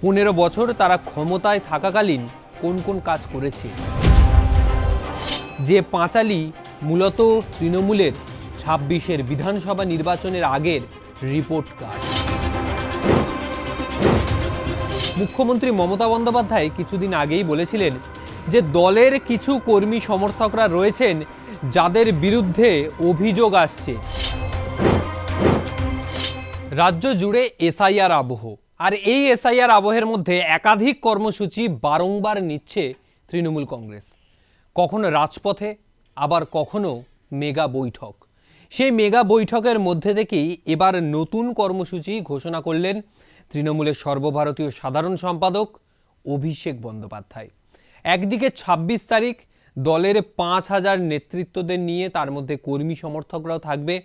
15 বছর তারা ক্ষমতায় থাকাকালীন কোন কোন কাজ করেছে। যে পাঁচালী মূলত তৃণমূলের 26-এর বিধানসভা নির্বাচনের আগের রিপোর্ট কার্ড। মুখ্যমন্ত্রী মমতা বন্দ্যোপাধ্যায় কিছুদিন আগেই বলেছিলেন যে দলের কিছু কর্মী সমর্থকরা রয়েছেন যাদের বিরুদ্ধে অভিযোগ আসছে। রাজ্য জুড়ে এসআইআর আবহ, আর এই এসআইআর আবহের মধ্যে একাধিক কর্মসূচি বারংবার নিচ্ছে তৃণমূল কংগ্রেস, কখনো রাজপথে আবার কখনো মেগা বৈঠক। সেই মেগা বৈঠকের মধ্যে থেকেই এবার নতুন কর্মসূচি ঘোষণা করলেন তৃণমূলের সর্বভারতীয় সাধারণ সম্পাদক অভিষেক বন্দ্যোপাধ্যায়। একদিকে 26 তারিখ দলের 5000 নেতৃত্বদের নিয়ে, তার মধ্যে কর্মী সমর্থকরাও থাকবে,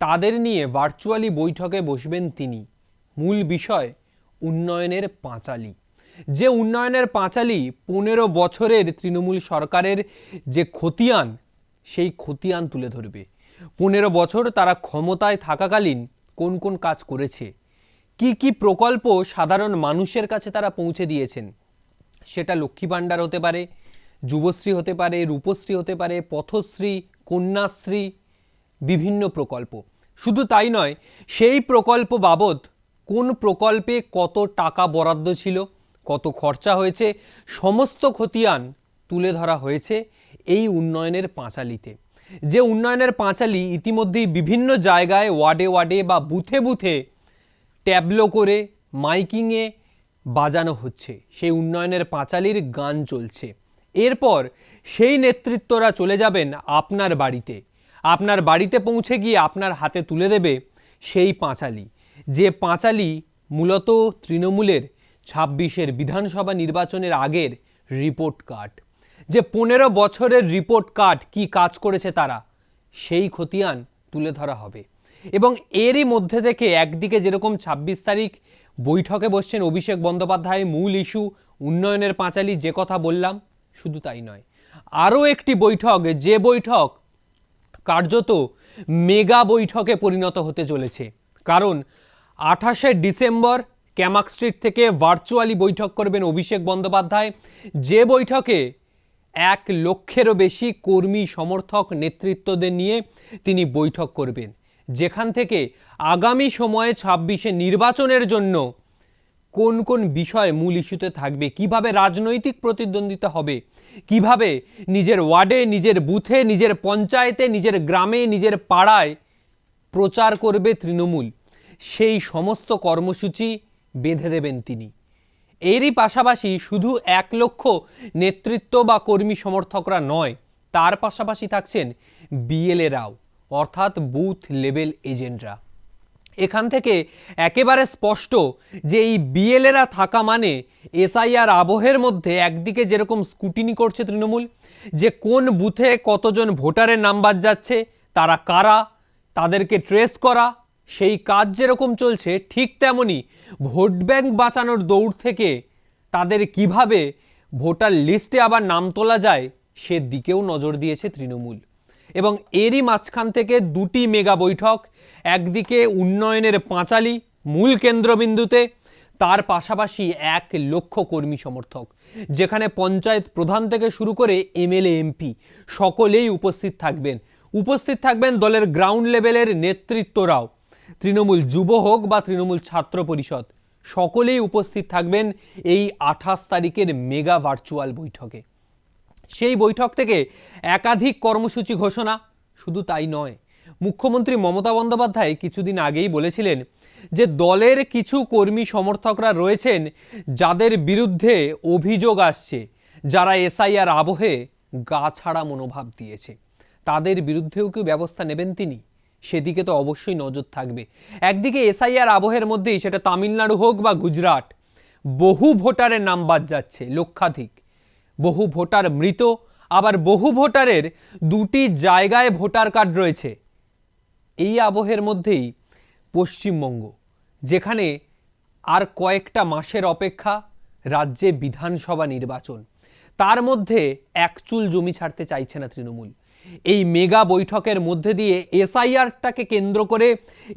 তাদের নিয়ে ভার্চুয়ালি বৈঠকে বসবেন তিনি। মূল বিষয় উন্নয়নের পাঁচালী। যে উন্নয়নের পাঁচালী 15 বছরের তৃণমূল সরকারের যে খতিয়ান, সেই খতিয়ান তুলে ধরবে। 15 বছর তারা ক্ষমতায় থাকাকালীন কোন কোন কাজ করেছে, কি কি প্রকল্প সাধারণ মানুষের কাছে তারা পৌঁছে দিয়েছেন। সেটা লক্ষ্মী ভাণ্ডার হতে পারে, যুবশ্রী হতে পারে, রূপশ্রী হতে পারে, পথশ্রী, কন্যাশ্রী, বিভিন্ন প্রকল্প। শুধু তাই নয়, সেই প্রকল্প বাবদ কোন প্রকল্পে কত টাকা বরাদ্দ ছিল, কত খরচা হয়েছে, সমস্ত খতিয়ান তুলে ধরা হয়েছে এই উন্নয়নের পাঁচালীতে। যে উন্নয়নের পাঁচালী ইতিমধ্যেই বিভিন্ন জায়গায় ওয়ার্ডে ওয়ার্ডে বা বুথে বুথে ট্যাবলো করে মাইকিংয়ে বাজানো হচ্ছে। সেই উন্নয়নের পাঁচালীর গান চলছে। এরপর সেই নেতৃত্বরা চলে যাবেন আপনার বাড়িতে, আপনার বাড়িতে পৌঁছে গিয়ে আপনার হাতে তুলে দেবে সেই পাঁচালী। যে পাঁচালী মূলত তৃণমূলের 26-এর বিধানসভা নির্বাচনের আগের রিপোর্ট কার্ড। যে 15 বছরের রিপোর্ট কার্ড, কি কাজ করেছে তারা, সেই খতিয়ান তুলে ধরা হবে। এবং এরই মধ্যে থেকে একদিকে যেরকম 26 তারিখ বৈঠকে বসছেন অভিষেক বন্দ্যোপাধ্যায়, মূল ইস্যু উন্নয়নের পাঁচালী, যে কথা বললাম, শুধু তাই নয়, আরও একটি বৈঠক, যে বৈঠক কার্যত মেগা বৈঠকে পরিণত হতে চলেছে। কারণ 28শে ডিসেম্বর ক্যামাক স্ট্রিট থেকে ভার্চুয়ালি বৈঠক করবেন অভিষেক বন্দ্যোপাধ্যায়, যে বৈঠকে 1 লক্ষেরও বেশি কর্মী সমর্থক নেতৃত্বদের নিয়ে তিনি বৈঠক করবেন, যেখান থেকে আগামী সময়ে 26-এ নির্বাচনের জন্য কোন কোন বিষয় মূল ইস্যুতে থাকবে, কিভাবে রাজনৈতিক প্রতিদ্বন্দ্বিতা হবে, কিভাবে নিজের ওয়ার্ডে, নিজের বুথে, নিজের পঞ্চায়েতে, নিজের গ্রামে, নিজের পাড়ায় প্রচার করবে তৃণমূল, সেই সমস্ত কর্মসূচি বেঁধে দেবেন তিনি। এরই পাশাপাশি শুধু 1 লক্ষ নেতৃত্ব বা কর্মী সমর্থকরা নয়, তার পাশাপাশি থাকছেন বিএলএরাও, অর্থাৎ বুথ লেভেল এজেন্টরা। এখান থেকে একেবারে স্পষ্ট যে এই বিএলএরা থাকা মানে এসআইআর আবহের মধ্যে একদিকে যেরকম স্কুটিনি করছে তৃণমূল, যে কোন বুথে কতজন ভোটারের নাম বাদ যাচ্ছে, তারা কারা, তাদেরকে ট্রেস করা, সেই কাজ যেরকম চলছে, ঠিক তেমনি ভোট ব্যাংক বাঁচানোর দৌড় থেকে তাদের কিভাবে ভোটার লিস্টে আবার নাম তোলা যায়, সেদিকেও নজর দিয়েছে তৃণমূল। এবং এরই মাঝখান থেকে 2টি মেগা বৈঠক, একদিকে উন্নয়নের পাঁচালী মূল কেন্দ্রবিন্দুতে, তার পাশাপাশি 1 লক্ষ কর্মী সমর্থক, যেখানে পঞ্চায়েত প্রধান থেকে শুরু করে এমএলএ এমপি সকলেই উপস্থিত থাকবেন দলের গ্রাউন্ড লেভেলের নেতৃত্বরাও, তৃণমূল যুব হোক বা তৃণমূল ছাত্র পরিষদ, সকলেই উপস্থিত থাকবেন এই 28 তারিখের মেগা ভার্চুয়াল বৈঠকে। সেই বৈঠক থেকে একাধিক কর্মসূচি ঘোষণা। শুধু তাই নয়, মুখ্যমন্ত্রী মমতা বন্দ্যোপাধ্যায় কিছুদিন আগেই বলেছিলেন যে দলের কিছু কর্মী সমর্থকরা রয়েছেন যাদের বিরুদ্ধে অভিযোগ আসছে, যারা এসআইআর আবহে গা ছাড়া মনোভাব দিয়েছে, তাদের বিরুদ্ধেও কি ব্যবস্থা নেবেন তিনি, সেদিকে তো অবশ্যই নজর থাকবে। একদিকে এসআইআর আবহের মধ্যেই, সেটা তামিলনাড়ু হোক বা গুজরাট, বহু ভোটারের নাম বাদ যাচ্ছে, লক্ষাধিক, বহু ভোটার মৃত, আবার বহু ভোটারের 2টি জায়গায় ভোটার কার্ড রয়েছে। এই আবহের মধ্যেই পশ্চিমবঙ্গ, যেখানে আর কয়েকটা মাসের অপেক্ষা রাজ্যে বিধানসভা নির্বাচন, তার মধ্যে 1 চুল জমি ছাড়তে চাইছে না তৃণমূল। এই মেগা বৈঠকের মধ্যে দিয়ে এসআইআরটাকে কেন্দ্র করে,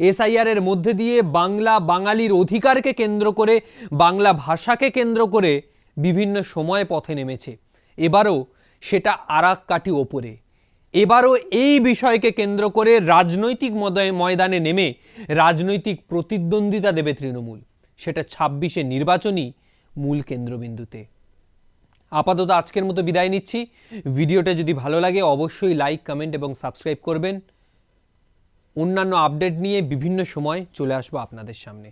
এসআইআরের মধ্যে দিয়ে বাংলা বাঙালির অধিকারকে কেন্দ্র করে, বাংলা ভাষাকে কেন্দ্র করে বিভিন্ন সময় পথে নেমেছে। এবারও সেটা আরাক কাঠি ওপরে। এবারও এই বিষয়কে কেন্দ্র করে রাজনৈতিক ময়দানে নেমে রাজনৈতিক প্রতিদ্বন্দ্বিতা দেবে তৃণমূল। সেটা 26-এ নির্বাচনী মূল কেন্দ্রবিন্দুতে। আপাতত আজকের মতো বিদায় নিচ্ছি। ভিডিওটা যদি ভালো লাগে অবশ্যই লাইক, কমেন্ট এবং সাবস্ক্রাইব করবেন। অন্যান্য আপডেট নিয়ে বিভিন্ন সময় চলে আসবো আপনাদের সামনে।